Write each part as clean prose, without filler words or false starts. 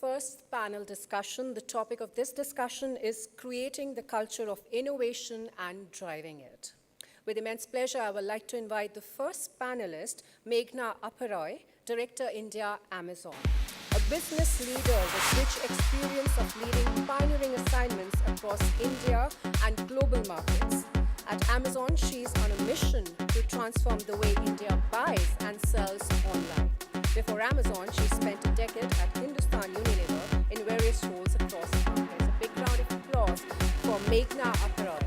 first panel discussion. The topic of this discussion is creating the culture of innovation and driving it. With immense pleasure, I would like to invite the first panelist, Meghna Aparoy, Director India, Amazon. A business leader with rich experience of leading pioneering assignments across India and global markets. At Amazon, she is on a mission to transform the way India buys and sells online. Before Amazon, she spent a decade at Hindustan Unilever in various roles across markets. A big round of applause for Meghna Aparoy.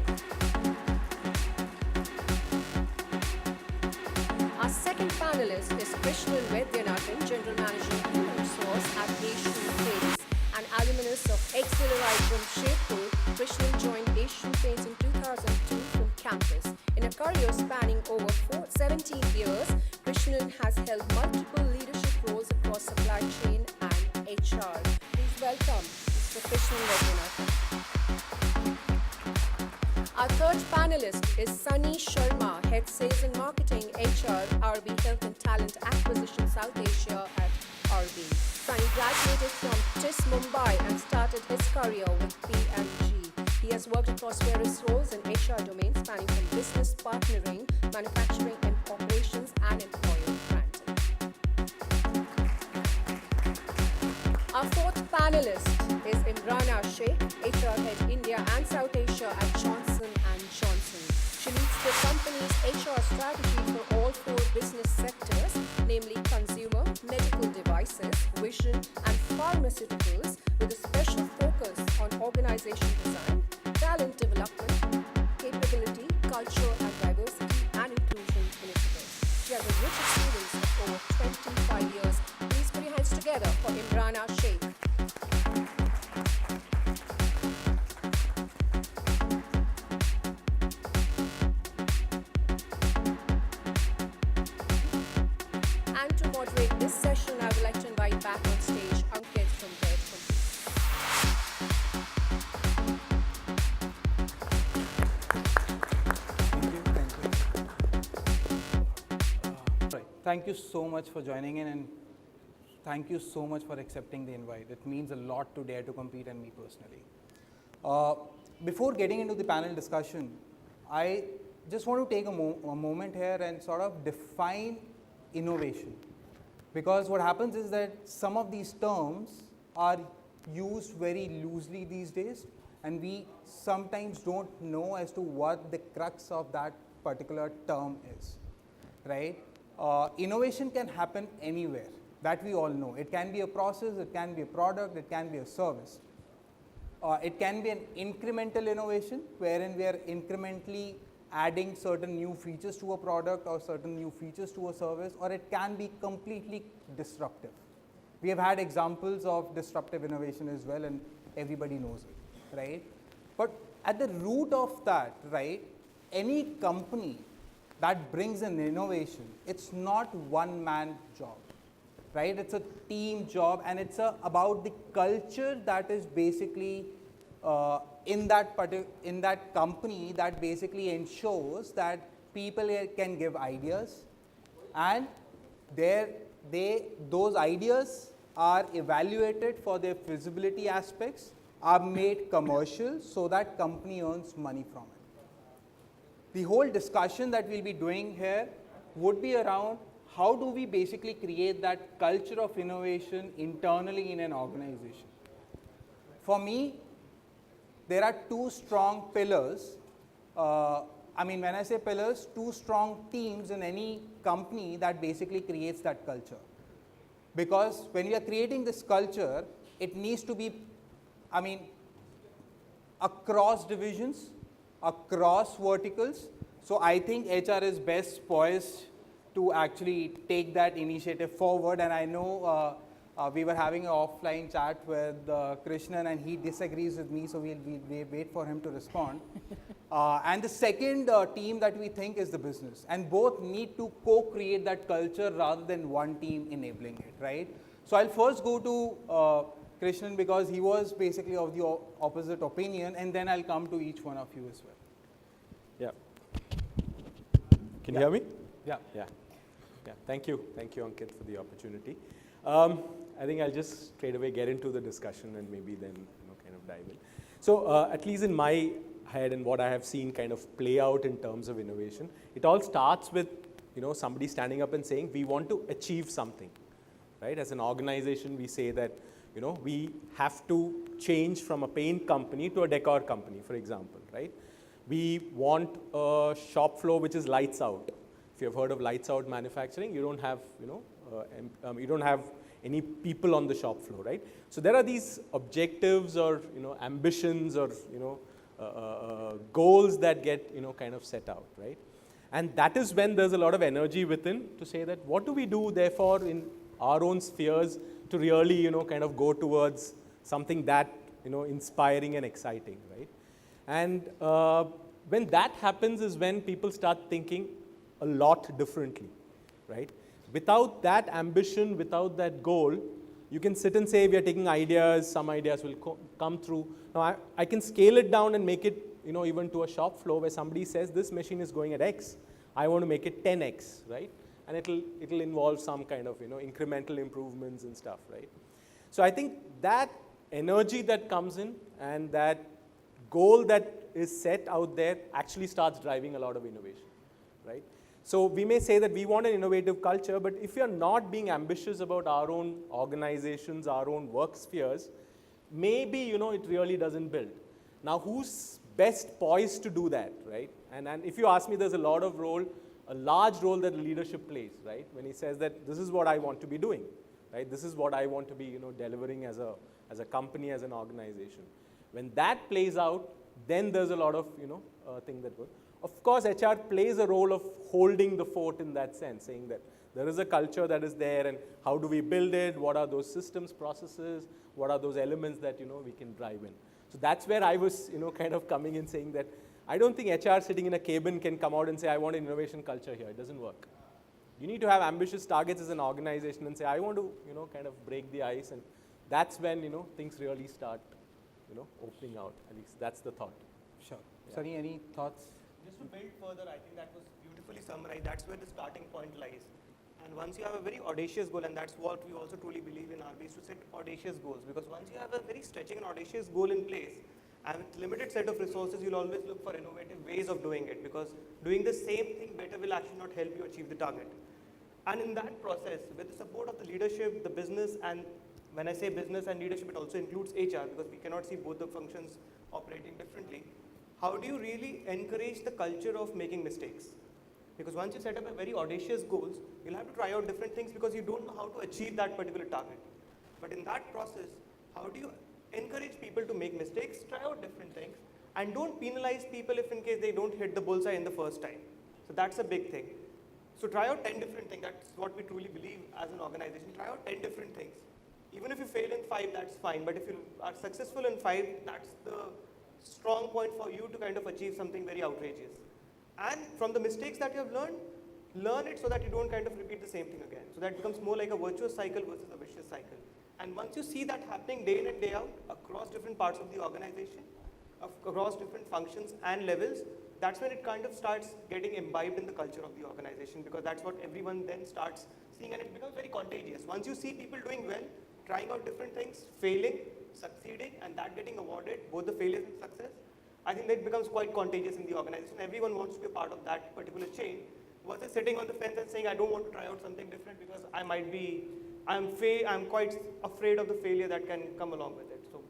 Our second panelist is Krishnan Vaidyanathan, General Manager of Human Resource at Asian Paints and alumnus of Accelerate Jamshedpur. Krishnan joined Asian Paints in 2002 from campus. In a career spanning over 17 years, Krishnan has held multiple leadership roles across supply chain and HR. Please welcome Mr. Krishnan Vaidyanathan. Our third panelist is Sunny Sharma, Head Sales and Marketing, HR, RB Health and Talent Acquisition South Asia at RB. Sunny graduated from TIS Mumbai and started his career with P&G. He has worked across various roles in HR domains spanning from business partnering, manufacturing and operations, and employer branding. Our fourth panelist is Imrana Sheikh, HR Head India and South Asia at Johnson & Johnson. She leads the company's HR strategy for all four business sectors, namely consumer, medical devices, vision, and pharmaceuticals, with a special focus on organization design, talent development, capability, culture, and diversity and inclusion initiatives. She has a rich experience of over 25 years. Please put your hands together for Imrana Sheikh. And to moderate this session, I would like to invite back on stage Ankit from Dare2Compete. Thank you so much for joining in, and thank you so much for accepting the invite. It means a lot to Dare2Compete and me personally. Before getting into the panel discussion, I just want to take a moment here and sort of define innovation. Because what happens is that some of these terms are used very loosely these days, and we sometimes don't know as to what the crux of that particular term is, right? Innovation can happen anywhere, that we all know. It can be a process, it can be a product, it can be a service. It can be an incremental innovation, wherein we are incrementally adding certain new features to a product or certain new features to a service, or it can be completely disruptive. We have had examples of disruptive innovation as well, and everybody knows it, right? But at the root of that, right, any company that brings an innovation, it's not one-man job, right? It's a team job, and it's about the culture that is basically in that company that basically ensures that people can give ideas, and those ideas are evaluated for their feasibility aspects, are made commercial so that company earns money from it. The whole discussion that we'll be doing here would be around how do we basically create that culture of innovation internally in an organization. For me, there are two strong pillars. When I say pillars, two strong teams in any company that basically creates that culture. Because when we are creating this culture, it needs to be, across divisions, across verticals. So I think HR is best poised to actually take that initiative forward. And I know we were having an offline chat with Krishnan, and he disagrees with me, so we'll wait for him to respond. And the second team that we think is the business. And both need to co-create that culture rather than one team enabling it, right? So I'll first go to Krishnan because he was basically of the opposite opinion, and then I'll come to each one of you as well. Yeah. Can you hear me? Yeah. Yeah. Thank you, Ankit, for the opportunity. I think I'll just straight away get into the discussion and maybe then kind of dive in. So at least in my head and what I have seen kind of play out in terms of innovation, it all starts with somebody standing up and saying we want to achieve something, right? As an organization, we say that we have to change from a paint company to a decor company, for example, right? We want a shop floor which is lights out. If you have heard of lights out manufacturing, you don't have you don't have any people on the shop floor, right? So there are these objectives or ambitions or goals that get kind of set out, right? And that is when there's a lot of energy within to say that what do we do therefore in our own spheres to really kind of go towards something that inspiring and exciting, right? And when that happens is when people start thinking a lot differently, right? Without that ambition, without that goal, you can sit and say we are taking ideas, some ideas will come through. Now I can scale it down and make it even to a shop floor where somebody says this machine is going at X, I want to make it 10X, right? And it'll involve some kind of incremental improvements and stuff, right? So I think that energy that comes in and that goal that is set out there actually starts driving a lot of innovation, right? So we may say that we want an innovative culture, but if we are not being ambitious about our own organizations, our own work spheres, maybe it really doesn't build. Now who's best poised to do that, right? And if you ask me, there's a large role that leadership plays, right? When he says that this is what I want to be doing, right? This is what I want to be delivering as a company, as an organization. When that plays out, then there's a lot of thing that goes. Of course, HR plays a role of holding the fort in that sense, saying that there is a culture that is there and how do we build it, what are those systems, processes, what are those elements that we can drive in. So that's where I was kind of coming in saying that I don't think HR sitting in a cabin can come out and say I want an innovation culture here. It doesn't work. You need to have ambitious targets as an organization and say I want to kind of break the ice, and that's when things really start opening out. At least that's the thought. Sure. Yeah. Sunny, any thoughts? Just to build further, I think that was beautifully summarized. That's where the starting point lies. And once you have a very audacious goal, and that's what we also truly believe in RB, is to set audacious goals. Because once you have a very stretching and audacious goal in place, and with limited set of resources, you'll always look for innovative ways of doing it. Because doing the same thing better will actually not help you achieve the target. And in that process, with the support of the leadership, the business, and when I say business and leadership, it also includes HR, because we cannot see both the functions operating differently. How do you really encourage the culture of making mistakes? Because once you set up a very audacious goals, you'll have to try out different things because you don't know how to achieve that particular target. But in that process, how do you encourage people to make mistakes, try out different things, and don't penalize people if in case they don't hit the bullseye in the first time. So that's a big thing. So try out 10 different things. That's what we truly believe as an organization. Try out 10 different things. Even if you fail in 5, that's fine. But if you are successful in 5, that's the strong point for you to kind of achieve something very outrageous. And from the mistakes that you have learned, learn it so that you don't kind of repeat the same thing again. So that becomes more like a virtuous cycle versus a vicious cycle. And once you see that happening day in and day out across different parts of the organization, across different functions and levels, that's when it kind of starts getting imbibed in the culture of the organization, because that's what everyone then starts seeing, and it becomes very contagious. Once you see people doing well, trying out different things, failing, succeeding, and that getting awarded, both the failures and success, I think that becomes quite contagious in the organization. Everyone wants to be a part of that particular chain, versus sitting on the fence and saying, I don't want to try out something different because I'm quite afraid of the failure that can come along with it. So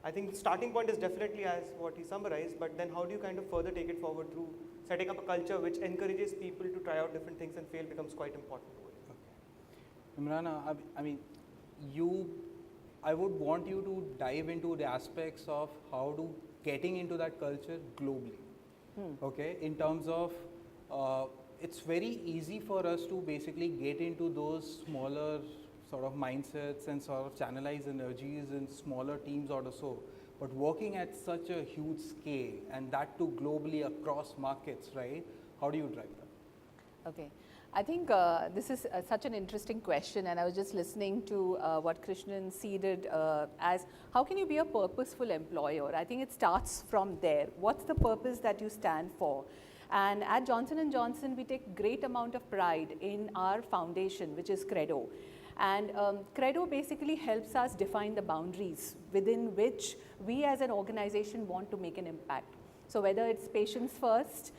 I think the starting point is definitely as what he summarized, but then how do you kind of further take it forward through setting up a culture which encourages people to try out different things and fail becomes quite important. Okay. Imrana, I mean, I would want you to dive into the aspects of how to getting into that culture globally. Okay, in terms of, it's very easy for us to basically get into those smaller sort of mindsets and sort of channelize energies in smaller teams or so. But working at such a huge scale, and that too globally across markets, right? How do you drive that? Okay. I think this is such an interesting question, and I was just listening to what Krishnan seeded as how can you be a purposeful employer? I think it starts from there. What's the purpose that you stand for? And at Johnson & Johnson, we take great amount of pride in our foundation, which is Credo. And Credo basically helps us define the boundaries within which we as an organization want to make an impact. So whether it's patients first,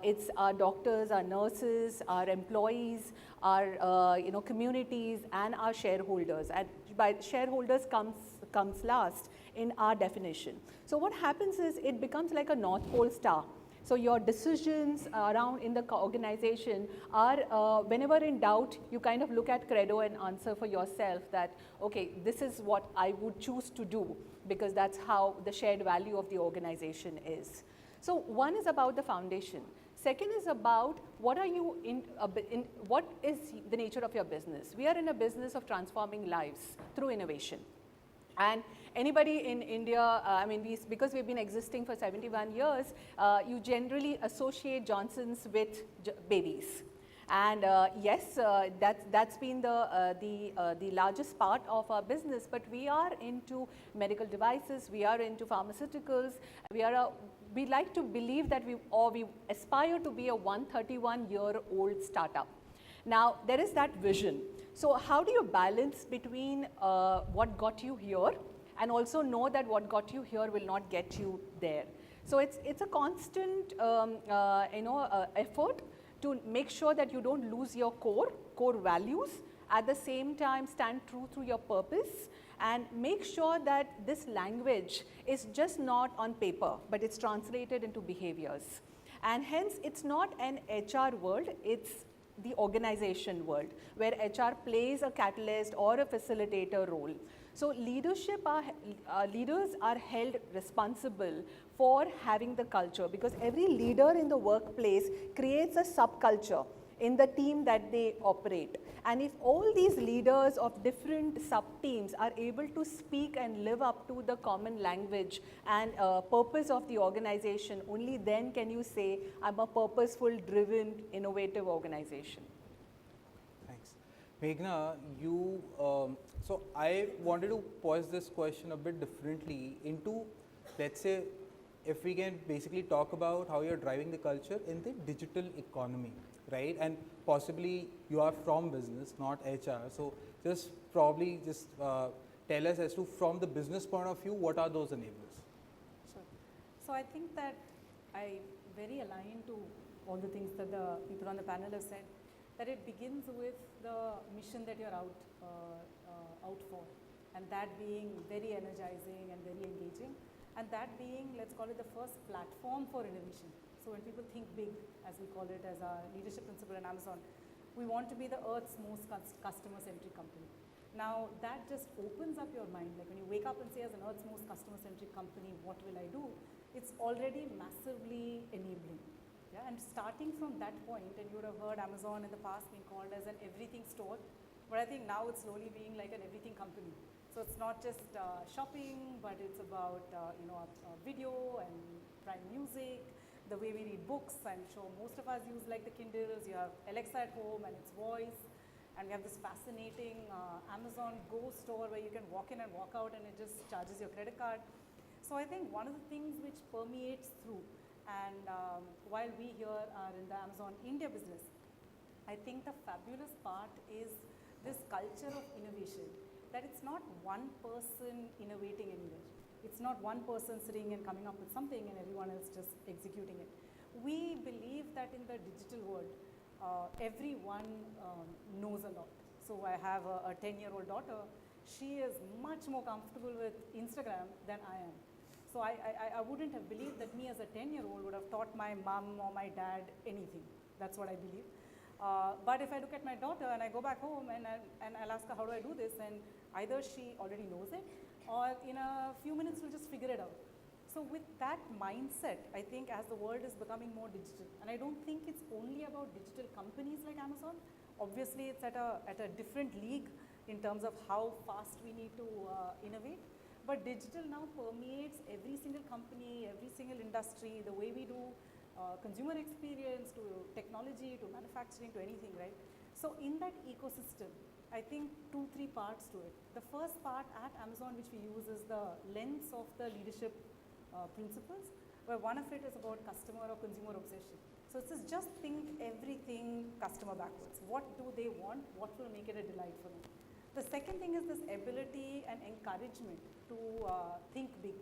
it's our doctors, our nurses, our employees, our communities, and our shareholders. And by shareholders comes last in our definition. So what happens is it becomes like a North Pole star. So your decisions around in the organization are, whenever in doubt, you kind of look at Credo and answer for yourself that, okay, this is what I would choose to do, because that's how the shared value of the organization is. So one is about the foundation. Second is about what are you what is the nature of your business. We are in a business of transforming lives through innovation. And anybody in India, because we've been existing for 71 years, you generally associate Johnson's with babies. And yes, that's been the largest part of our business, but we are into medical devices, we are into pharmaceuticals, we like to believe that we aspire to be a 131-year-old startup. Now, there is that vision. So how do you balance between what got you here and also know that what got you here will not get you there? So it's a constant effort to make sure that you don't lose your core values, at the same time stand true to your purpose, and make sure that this language is just not on paper, but it's translated into behaviors. And hence, it's not an HR world, it's the organization world, where HR plays a catalyst or a facilitator role. So leaders are held responsible for having the culture, because every leader in the workplace creates a subculture in the team that they operate. And if all these leaders of different sub-teams are able to speak and live up to the common language and purpose of the organization, only then can you say, I'm a purposeful, driven, innovative organization. Thanks. Meghna, so I wanted to pose this question a bit differently into, let's say, if we can basically talk about how you're driving the culture in the digital economy, right? And possibly you are from business, not HR. So just tell us as to, from the business point of view, what are those enablers? Sure. So I think that I very aligned to all the things that the people on the panel have said, that it begins with the mission that you're out for, and that being very energizing and very engaging, and that being, let's call it, the first platform for innovation. So when people think big, as we call it, as our leadership principle in Amazon, we want to be the earth's most customer-centric company. Now that just opens up your mind. Like when you wake up and say, as an earth's most customer-centric company, what will I do? It's already massively enabling. Yeah? And starting from that point, and you would have heard Amazon in the past being called as an everything store, but I think now it's slowly being like an everything company. So it's not just shopping, but it's about video and Prime Music, the way we read books. I'm sure most of us use like the Kindles. You have Alexa at home and its voice, and we have this fascinating Amazon Go store where you can walk in and walk out and it just charges your credit card. So I think one of the things which permeates through, and while we here are in the Amazon India business, I think the fabulous part is this culture of innovation, that it's not one person innovating anywhere. It's not one person sitting and coming up with something and everyone else just executing it. We believe that in the digital world, everyone knows a lot. So I have a 10-year-old daughter. She is much more comfortable with Instagram than I am. So I wouldn't have believed that me as a 10-year-old would have taught my mom or my dad anything. That's what I believe. But if I look at my daughter and I go back home and I'll ask her, how do I do this? And either she already knows it, or in a few minutes we'll just figure it out. So with that mindset, I think as the world is becoming more digital, and I don't think it's only about digital companies like Amazon. Obviously, it's at a different league in terms of how fast we need to innovate. But digital now permeates every single company, every single industry, the way we do consumer experience, to technology, to manufacturing, to anything, right? So in that ecosystem, I think 2-3 parts to it. The first part at Amazon which we use is the lens of the leadership principles, where one of it is about customer or consumer obsession. So it's just think everything customer backwards. What do they want? What will make it a delight for them? The second thing is this ability and encouragement to think big.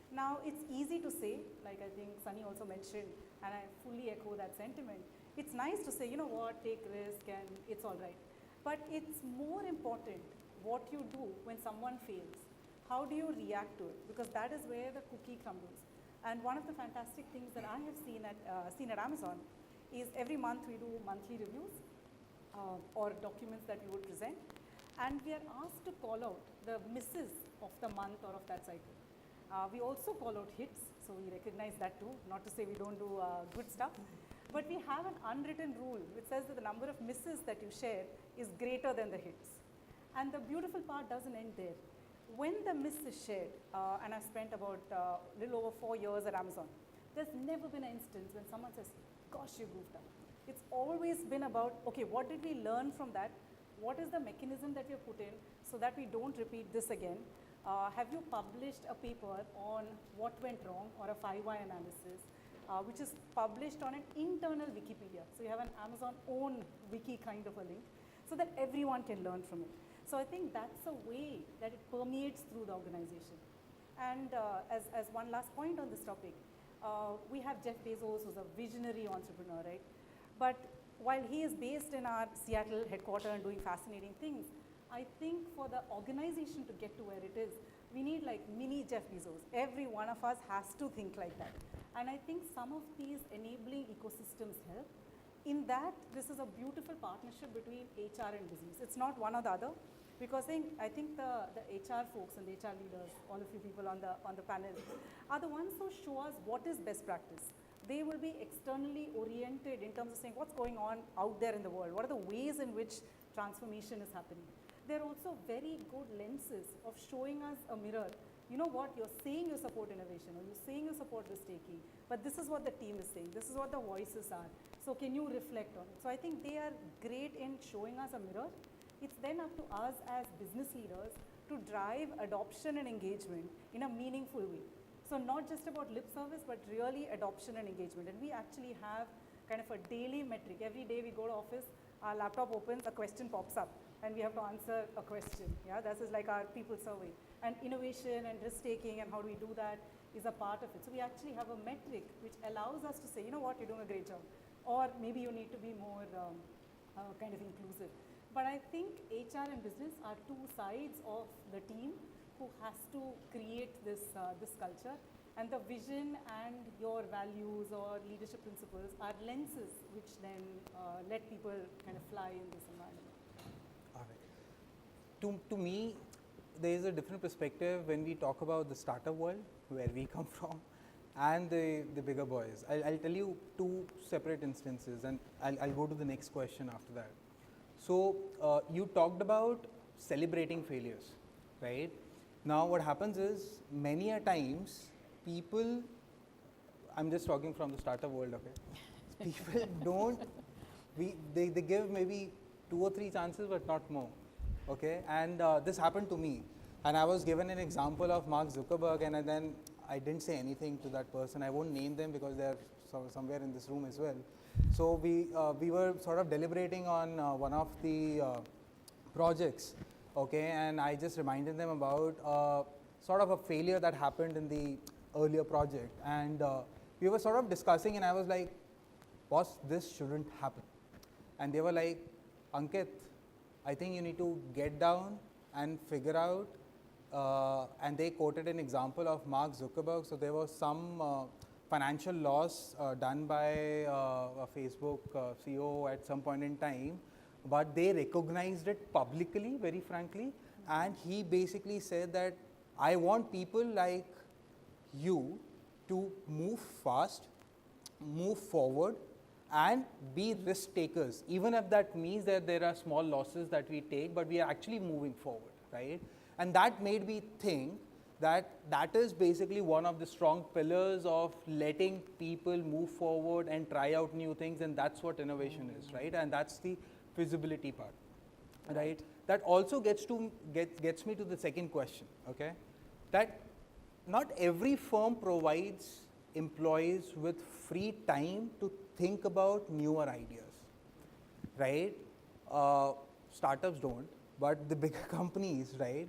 Now, it's easy to say, like I think Sunny also mentioned, and I fully echo that sentiment. It's nice to say, you know what, take risk and it's all right. But it's more important what you do when someone fails. How do you react to it? Because that is where the cookie crumbles. And one of the fantastic things that I have seen at Amazon is every month we do monthly reviews or documents that we would present. And we are asked to call out the misses of the month or of that cycle. We also call out hits, so we recognize that too, not to say we don't do good stuff. But we have an unwritten rule which says that the number of misses that you share is greater than the hits. And the beautiful part doesn't end there. When the miss is shared, and I've spent about a little over 4 years at Amazon, there's never been an instance when someone says, gosh, you goofed up. It's always been about, okay, what did we learn from that? What is the mechanism that we have put in so that we don't repeat this again? Have you published a paper on what went wrong or a 5-why analysis, which is published on an internal Wikipedia? So you have an Amazon own wiki kind of a link so that everyone can learn from it. So I think that's a way that it permeates through the organization. And as one last point on this topic, we have Jeff Bezos, who's a visionary entrepreneur, right? But while he is based in our Seattle headquarters and doing fascinating things, I think for the organization to get to where it is, we need like mini Jeff Bezos. Every one of us has to think like that. And I think some of these enabling ecosystems help. In that, this is a beautiful partnership between HR and business. It's not one or the other, because I think the HR folks and the HR leaders, all of you people on the panel, are the ones who show us what is best practice. They will be externally oriented in terms of saying what's going on out there in the world, what are the ways in which transformation is happening. They're also very good lenses of showing us a mirror. You know what, you're saying you support innovation, or you're saying you support risk-taking, but this is what the team is saying, this is what the voices are. So can you reflect on it? So I think they are great in showing us a mirror. It's then up to us as business leaders to drive adoption and engagement in a meaningful way. So not just about lip service, but really adoption and engagement. And we actually have kind of a daily metric. Every day we go to office, our laptop opens, a question pops up, and we have to answer a question. Yeah, this is like our people survey. And innovation and risk-taking and how do we do that is a part of it. So we actually have a metric which allows us to say, you know what, you're doing a great job. Or maybe you need to be more kind of inclusive. But I think HR and business are two sides of the team who has to create this culture. And the vision and your values or leadership principles are lenses which then let people kind of fly in this environment. All right. To me, there is a different perspective when we talk about the startup world, where we come from, and the bigger boys. I'll tell you two separate instances, and I'll go to the next question after that. So you talked about celebrating failures, right? Now what happens is, many a times, people, I'm just talking from the startup world, okay? People don't, they give maybe 2 or 3 chances, but not more, okay? And this happened to me. And I was given an example of Mark Zuckerberg, and then I didn't say anything to that person. I won't name them because they're somewhere in this room as well. So we were sort of deliberating on one of the projects, okay? And I just reminded them about sort of a failure that happened in the earlier project. And we were sort of discussing, and I was like, boss, this shouldn't happen. And they were like, Ankit, I think you need to get down and figure out, and they quoted an example of Mark Zuckerberg. So there was some financial loss done by a Facebook CEO at some point in time, but they recognized it publicly, very frankly, and he basically said that I want people like you to move fast, move forward, and be risk takers, even if that means that there are small losses that we take, but we are actually moving forward, right? And that made me think that that is basically one of the strong pillars of letting people move forward and try out new things, and that's what innovation is, right? And that's the feasibility part, right? That also gets me to the second question, okay? That not every firm provides employees with free time to think about newer ideas, right? Startups don't, But the bigger companies, right?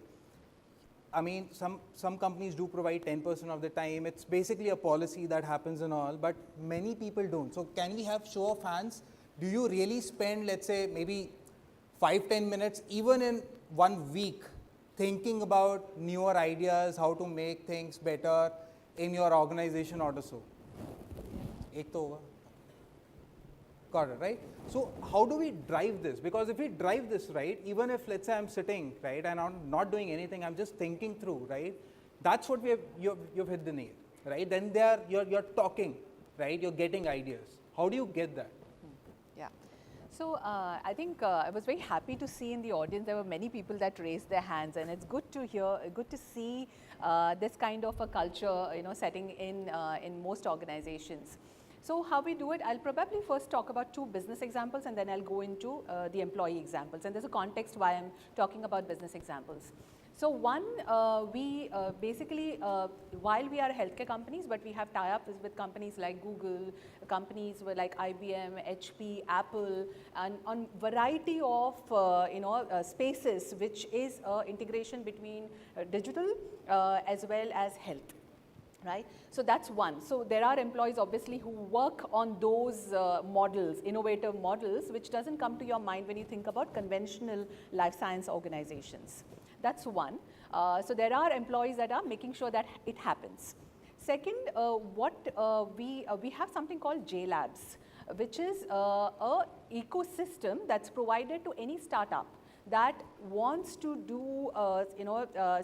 I mean, some companies do provide 10% of the time. It's basically a policy that happens and all, but many people don't. So can we have show of hands? Do you really spend, let's say, maybe 5-10 minutes, even in 1 week, thinking about newer ideas, how to make things better in your organization or so? Ek to hoga. Got it, right? So how do we drive this? Because if we drive this, right, even if let's say I'm sitting, right, and I'm not doing anything, I'm just thinking through, right, that's what you've hit the nail, right? Then you're talking, right, you're getting ideas. How do you get that? Yeah. So I think I was very happy to see in the audience there were many people that raised their hands, and it's good to hear, good to see this kind of a culture, setting in most organizations. So how we do it, I'll probably first talk about 2 business examples, and then I'll go into the employee examples. And there's a context why I'm talking about business examples. So one, we basically, while we are healthcare companies, but we have tie-ups with companies like Google, companies like IBM, HP, Apple, and on variety of spaces, which is integration between digital as well as health. Right? So that's one. So there are employees obviously who work on those models, innovative models, which doesn't come to your mind when you think about conventional life science organizations. That's one. So there are employees that are making sure that it happens. Second, we have something called J Labs, which is a ecosystem that's provided to any startup that wants to do,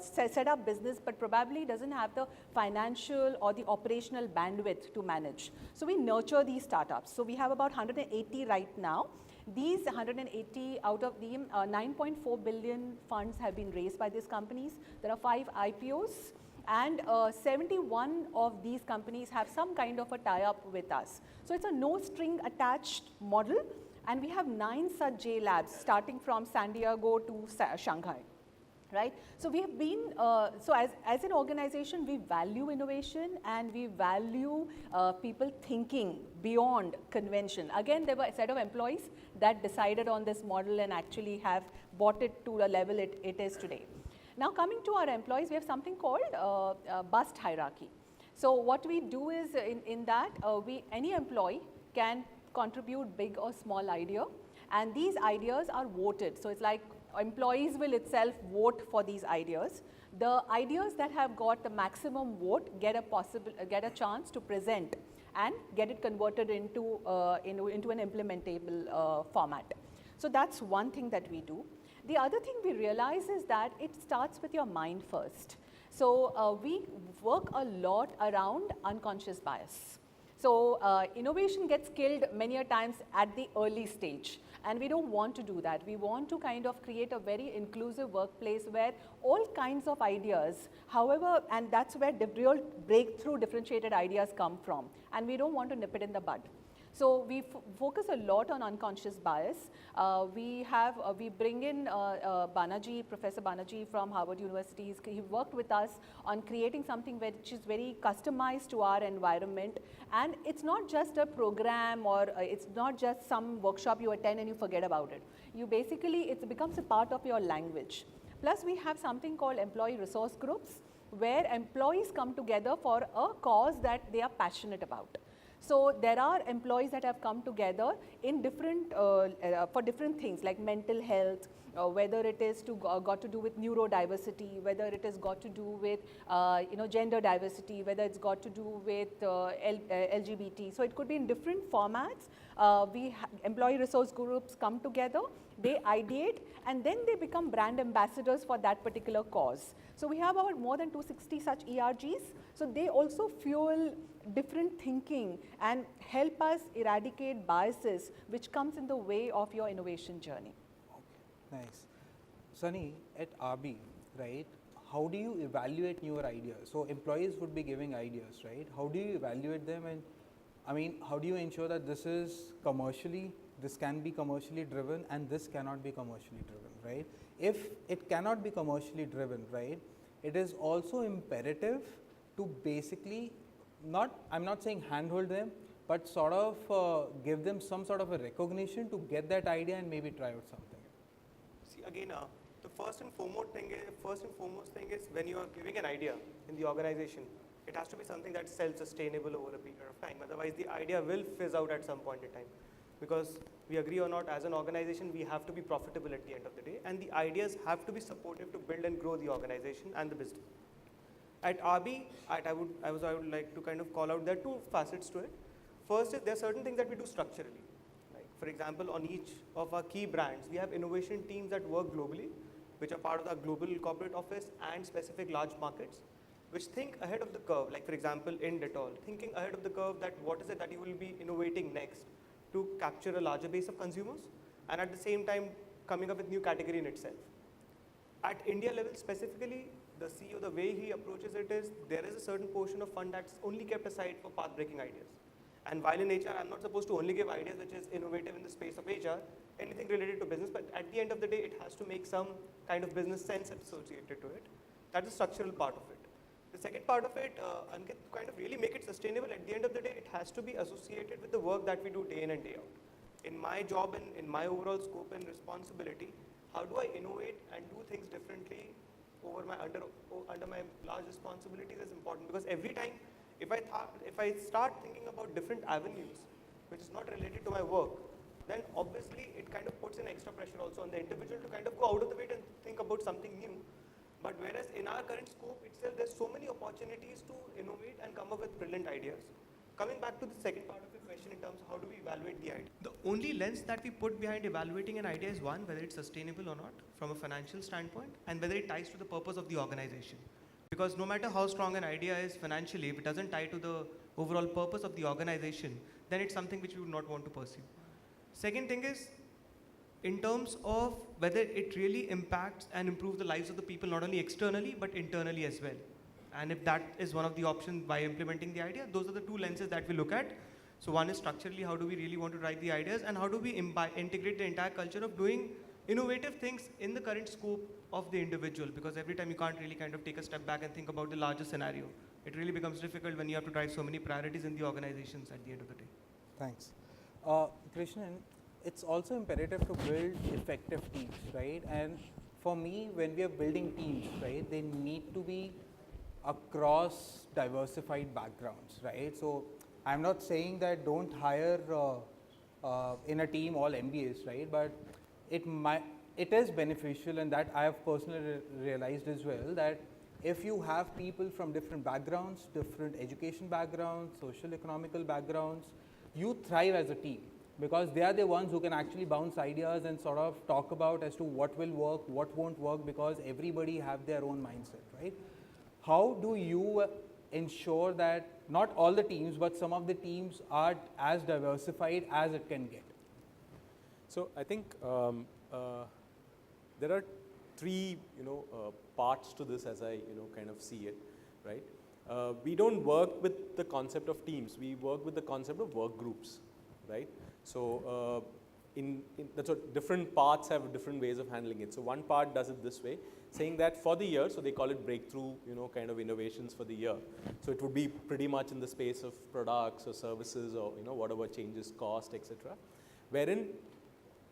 set up business, but probably doesn't have the financial or the operational bandwidth to manage. So we nurture these startups. So we have about 180 right now. These 180, out of them, 9.4 billion funds have been raised by these companies. There are 5 IPOs, and 71 of these companies have some kind of a tie-up with us. So it's a no string attached model. And we have 9 such J Labs, starting from San Diego to Shanghai, right? So we have been, so as an organization, we value innovation, and we value people thinking beyond convention. Again, there were a set of employees that decided on this model and actually have brought it to a level it is today. Now coming to our employees, we have something called bust hierarchy. So what we do is in that, any employee can contribute big or small idea, and these ideas are voted. So it's like employees will itself vote for these ideas. The ideas that have got the maximum vote get a chance to present and get it converted into an implementable format. So that's one thing that we do. The other thing we realize is that it starts with your mind first. So we work a lot around unconscious bias. So innovation gets killed many a times at the early stage, and we don't want to do that. We want to kind of create a very inclusive workplace where all kinds of ideas, however, and that's where the real breakthrough differentiated ideas come from, and we don't want to nip it in the bud. So we focus a lot on unconscious bias. We bring in Banerjee, Professor Banerjee from Harvard University. He worked with us on creating something which is very customized to our environment. And it's not just a program, or it's not just some workshop you attend and you forget about it. It becomes a part of your language. Plus we have something called employee resource groups, where employees come together for a cause that they are passionate about. So there are employees that have come together in different, for different things like mental health, whether it is got to do with neurodiversity, whether it has got to do with gender diversity, whether it's got to do with LGBT. So it could be in different formats. Employee resource groups come together, they ideate, and then they become brand ambassadors for that particular cause. So we have about more than 260 such ERGs. So they also fuel different thinking and help us eradicate biases which comes in the way of your innovation journey. Okay, nice. Sunny, at RB, right, how do you evaluate newer ideas? So employees would be giving ideas, right? How do you evaluate them? And I mean, how do you ensure that this can be commercially driven and this cannot be commercially driven, right? If it cannot be commercially driven, right, it is also imperative to basically I'm not saying handhold them, but sort of give them some sort of a recognition to get that idea and maybe try out something. See, again, first and foremost thing is when you are giving an idea in the organization, it has to be something that's self-sustainable over a period of time. Otherwise, the idea will fizz out at some point in time. Because we agree or not, as an organization, we have to be profitable at the end of the day, and the ideas have to be supportive to build and grow the organization and the business. At RB, I would like to kind of call out, there are two facets to it. First is there are certain things that we do structurally. Like for example, on each of our key brands, we have innovation teams that work globally, which are part of our global corporate office and specific large markets, which think ahead of the curve. Like for example, in Dettol, thinking ahead of the curve that what is it that you will be innovating next to capture a larger base of consumers, and at the same time coming up with new category in itself. At India level specifically, the CEO, the way he approaches it is, there is a certain portion of fund that's only kept aside for path-breaking ideas. And while in HR, I'm not supposed to only give ideas which is innovative in the space of HR, anything related to business, but at the end of the day, it has to make some kind of business sense associated to it. That's the structural part of it. The second part of it, and to kind of really make it sustainable, at the end of the day, it has to be associated with the work that we do day in and day out. In my job and in my overall scope and responsibility, how do I innovate and do things differently over my under my large responsibilities is important, because every time if I start thinking about different avenues which is not related to my work, then obviously it kind of puts an extra pressure also on the individual to kind of go out of the way and think about something new. But whereas in our current scope itself, there's so many opportunities to innovate and come up with brilliant ideas. Coming back to the second part of the question in terms of how do we evaluate the idea. The only lens that we put behind evaluating an idea is one, whether it's sustainable or not from a financial standpoint, and whether it ties to the purpose of the organization. Because no matter how strong an idea is financially, if it doesn't tie to the overall purpose of the organization, then it's something which we would not want to pursue. Second thing is, in terms of whether it really impacts and improves the lives of the people, not only externally, but internally as well. And if that is one of the options by implementing the idea, those are the two lenses that we look at. So one is structurally, how do we really want to drive the ideas, and how do we integrate the entire culture of doing innovative things in the current scope of the individual, because every time you can't really kind of take a step back and think about the larger scenario. It really becomes difficult when you have to drive so many priorities in the organizations at the end of the day. Thanks. Krishnan, it's also imperative to build effective teams, right? And for me, when we are building teams, right, they need to be across diversified backgrounds, right? So I'm not saying that don't hire in a team all MBAs, right? But it is beneficial, and that I have personally realized as well, that if you have people from different backgrounds, different education backgrounds, social economical backgrounds, you thrive as a team, because they are the ones who can actually bounce ideas and sort of talk about as to what will work, what won't work, because everybody have their own mindset, right? How do you ensure that not all the teams, but some of the teams are as diversified as it can get? So I think there are three, parts to this as I, kind of see it, right? We don't work with the concept of teams. We work with the concept of work groups, right? So that's what different parts have different ways of handling it. So one part does it this way, saying that for the year, so they call it breakthrough, kind of innovations for the year. So it would be pretty much in the space of products or services or, whatever changes cost, etc. Wherein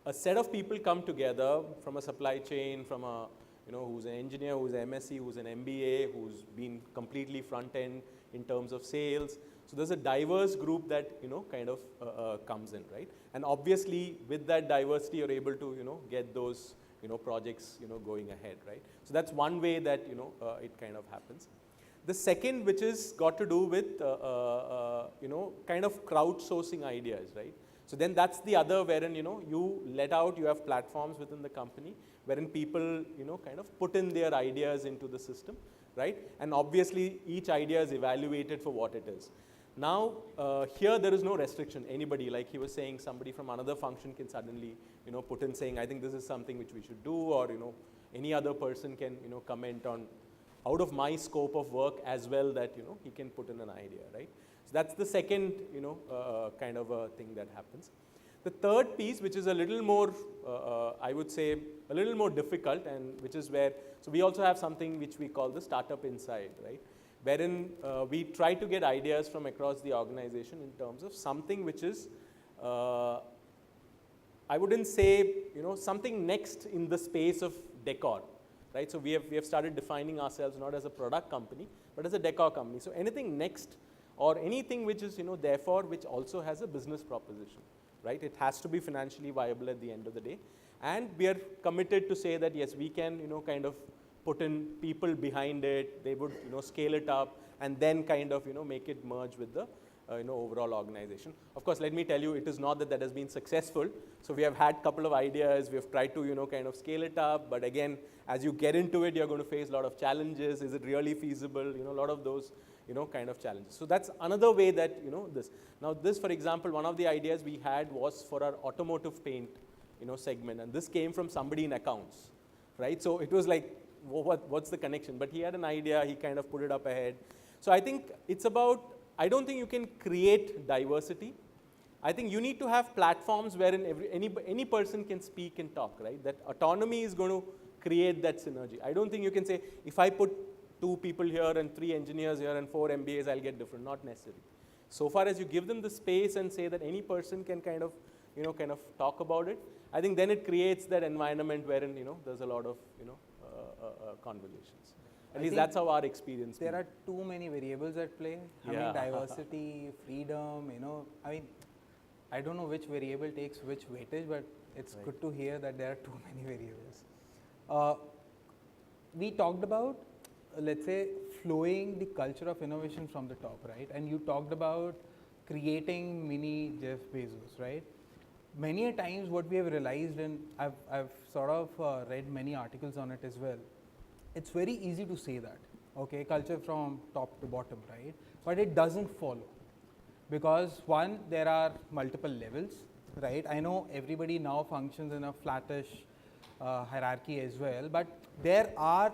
a set of people come together from a supply chain, from a, who's an engineer, who's an MSc, who's an MBA, who's been completely front end in terms of sales. So there's a diverse group that, kind of comes in, right? And obviously with that diversity, you're able to, get those, projects, going ahead, right? So that's one way that, it kind of happens. The second, which is got to do with, kind of crowdsourcing ideas, right? So then that's the other wherein, you let out, you have platforms within the company wherein people, kind of put in their ideas into the system, right? And obviously each idea is evaluated for what it is. Now, here there is no restriction. Anybody, like he was saying, somebody from another function can suddenly, put in saying, I think this is something which we should do, or, any other person can, comment on out of my scope of work as well that, he can put in an idea, right? So that's the second, kind of a thing that happens. The third piece, which is a little more, I would say, a little more difficult, and which is where, so we also have something which we call the startup inside, right? Wherein we try to get ideas from across the organization in terms of something which is, I wouldn't say, something next in the space of decor, right? So we have started defining ourselves not as a product company, but as a decor company. So anything next or anything which is, therefore, which also has a business proposition, right? It has to be financially viable at the end of the day. And we are committed to say that, yes, we can, kind of put in people behind it, they would, scale it up, and then kind of, make it merge with the, overall organization. Of course, let me tell you, it is not that has been successful. So we have had a couple of ideas, we have tried to, kind of scale it up, but again, as you get into it, you're going to face a lot of challenges. Is it really feasible? A lot of those, kind of challenges. So that's another way that, this. Now this, for example, one of the ideas we had was for our automotive paint, segment, and this came from somebody in accounts, right? So it was like, what's the connection? But he had an idea, he kind of put it up ahead. So I think it's about, I don't think you can create diversity. I think you need to have platforms wherein any person can speak and talk, right? That autonomy is going to create that synergy. I don't think you can say, if I put 2 people here and 3 engineers here and 4 MBAs, I'll get different. Not necessarily. So far as you give them the space and say that any person can kind of talk about it, I think then it creates that environment wherein, there's a lot of, conversations. At least that's how our experience. There are too many variables at play. I mean, diversity, freedom, I mean, I don't know which variable takes which weightage, but it's good to hear that there are too many variables. We talked about, let's say, flowing the culture of innovation from the top, right? And you talked about creating mini Jeff Bezos, right? Many a times what we have realized, and I've sort of read many articles on it as well, it's very easy to say that, okay, culture from top to bottom, right? But it doesn't follow. Because one, there are multiple levels, right? I know everybody now functions in a flattish hierarchy as well, but there are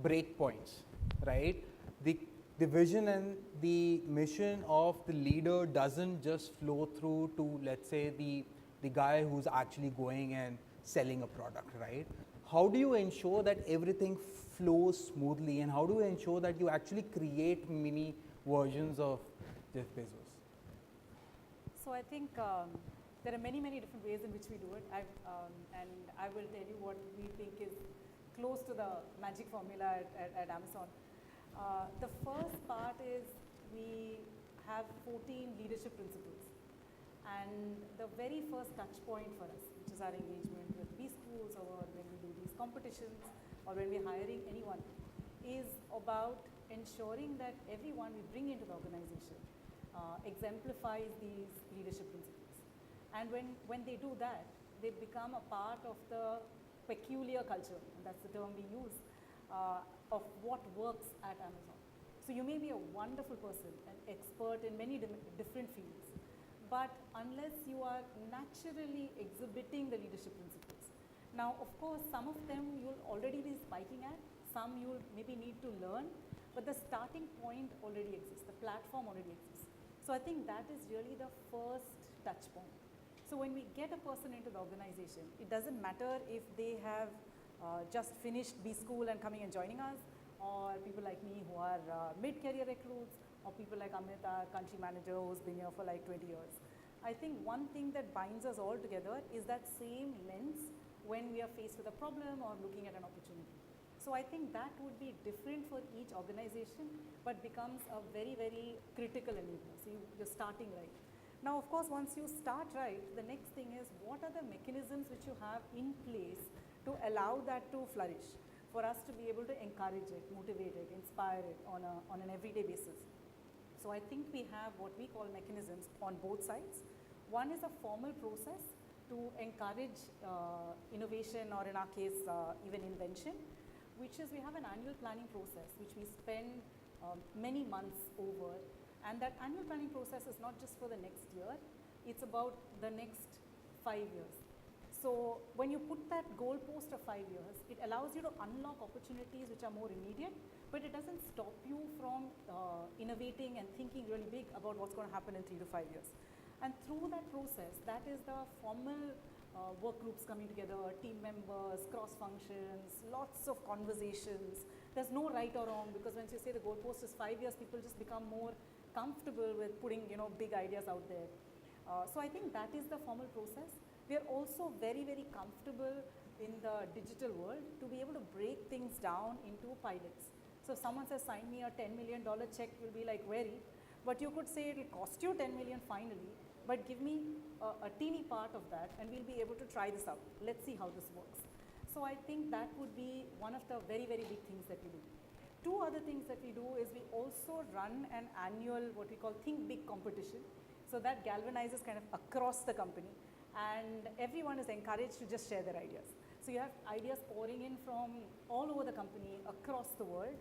breakpoints, right? The vision and the mission of the leader doesn't just flow through to, let's say, the guy who's actually going and selling a product, right? How do you ensure that everything flows smoothly, and how do you ensure that you actually create mini versions of Jeff Bezos? So I think there are many different ways in which we do it. And I will tell you what we think is close to the magic formula at Amazon. The first part is we have 14 leadership principles. And the very first touch point for us, which is our engagement with B schools or when we do these competitions or when we're hiring anyone, is about ensuring that everyone we bring into the organization exemplifies these leadership principles. And when they do that, they become a part of the peculiar culture, and that's the term we use, of what works at Amazon. So you may be a wonderful person, an expert in many different fields, but unless you are naturally exhibiting the leadership principles. Now, of course, some of them you'll already be spiking at, some you'll maybe need to learn, but the starting point already exists, the platform already exists. So I think that is really the first touch point. So when we get a person into the organization, it doesn't matter if they have just finished B school and coming and joining us, or people like me who are mid-career recruits, or people like Amit, our country manager, who's been here for like 20 years. I think one thing that binds us all together is that same lens when we are faced with a problem or looking at an opportunity. So I think that would be different for each organization, but becomes a very critical enabler. So you're starting right. Now, of course, once you start right, the next thing is what are the mechanisms which you have in place to allow that to flourish, for us to be able to encourage it, motivate it, inspire it on an everyday basis. So I think we have what we call mechanisms on both sides. One is a formal process to encourage innovation, or in our case, even invention, which is we have an annual planning process which we spend many months over, and that annual planning process is not just for the next year, it's about the next 5 years. So when you put that goalpost of 5 years, it allows you to unlock opportunities which are more immediate, but it doesn't stop you from innovating and thinking really big about what's going to happen in 3 to 5 years. And through that process, that is the formal work groups coming together, team members, cross functions, lots of conversations. There's no right or wrong, because once you say the goalpost is 5 years, people just become more comfortable with putting big ideas out there. So I think that is the formal process. We are also very comfortable in the digital world to be able to break things down into pilots. So if someone says, sign me a $10 million check, you'll be like, very. But you could say it'll cost you 10 million finally, but give me a teeny part of that and we'll be able to try this out. Let's see how this works. So I think that would be one of the very, very big things that we do. Two other things that we do is we also run an annual, what we call Think Big competition. So that galvanizes kind of across the company, and everyone is encouraged to just share their ideas. So you have ideas pouring in from all over the company, across the world.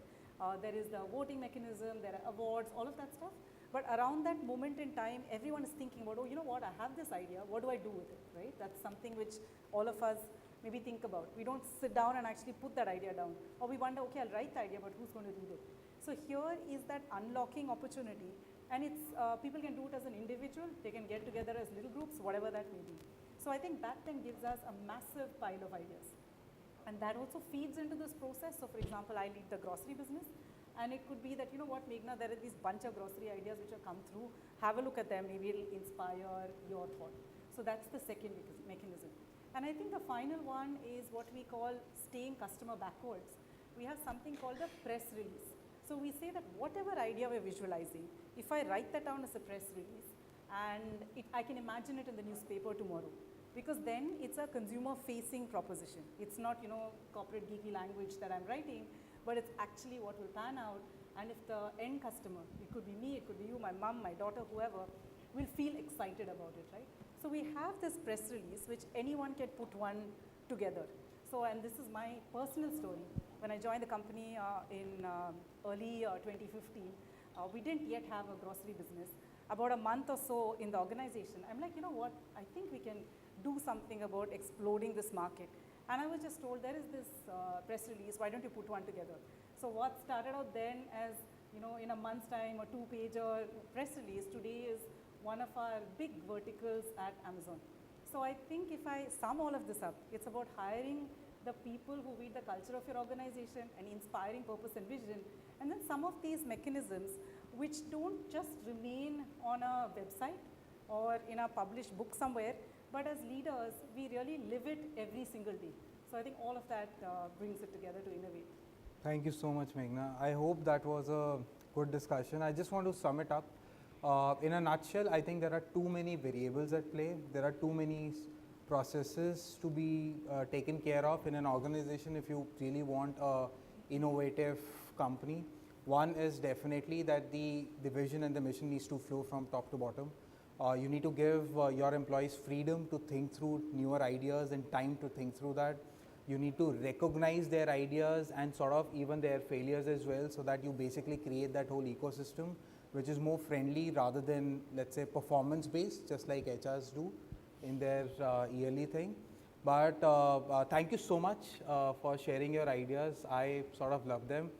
There is the voting mechanism, there are awards, all of that stuff. But around that moment in time, everyone is thinking about, oh, you know what, I have this idea, what do I do with it, right? That's something which all of us maybe think about. We don't sit down and actually put that idea down. Or we wonder, okay, I'll write the idea, but who's going to read it? So here is that unlocking opportunity, and it's, people can do it as an individual, they can get together as little groups, whatever that may be. So I think that then gives us a massive pile of ideas. And that also feeds into this process. So for example, I lead the grocery business, and it could be that, you know what, Meghna, there are these bunch of grocery ideas which have come through, have a look at them, maybe it'll inspire your thought. So that's the second mechanism. And I think the final one is what we call staying customer backwards. We have something called a press release. So we say that whatever idea we're visualizing, if I write that down as a press release, and I can imagine it in the newspaper tomorrow, because then it's a consumer-facing proposition. It's not, you know, corporate geeky language that I'm writing, but it's actually what will pan out. And if the end customer, it could be me, it could be you, my mom, my daughter, whoever, will feel excited about it, right? So we have this press release which anyone can put one together. So, and this is my personal story. When I joined the company in early 2015, we didn't yet have a grocery business. About a month or so in the organization, I'm like, you know what, I think we can do something about exploding this market. And I was just told, there is this press release, why don't you put one together? So what started out then as, you know, in a month's time, a 2-page press release, today is one of our big verticals at Amazon. So I think if I sum all of this up, it's about hiring the people who read the culture of your organization and inspiring purpose and vision. And then some of these mechanisms which don't just remain on a website or in a published book somewhere, but as leaders, we really live it every single day. So I think all of that brings it together to innovate. Thank you so much, Meghna. I hope that was a good discussion. I just want to sum it up. In a nutshell, I think there are too many variables at play. There are too many processes to be taken care of in an organization if you really want an innovative company. One is definitely that the vision and the mission needs to flow from top to bottom. You need to give your employees freedom to think through newer ideas and time to think through that. You need to recognize their ideas and sort of even their failures as well, so that you basically create that whole ecosystem which is more friendly rather than, let's say, performance based, just like HRs do in their yearly thing. But thank you so much for sharing your ideas. I sort of love them.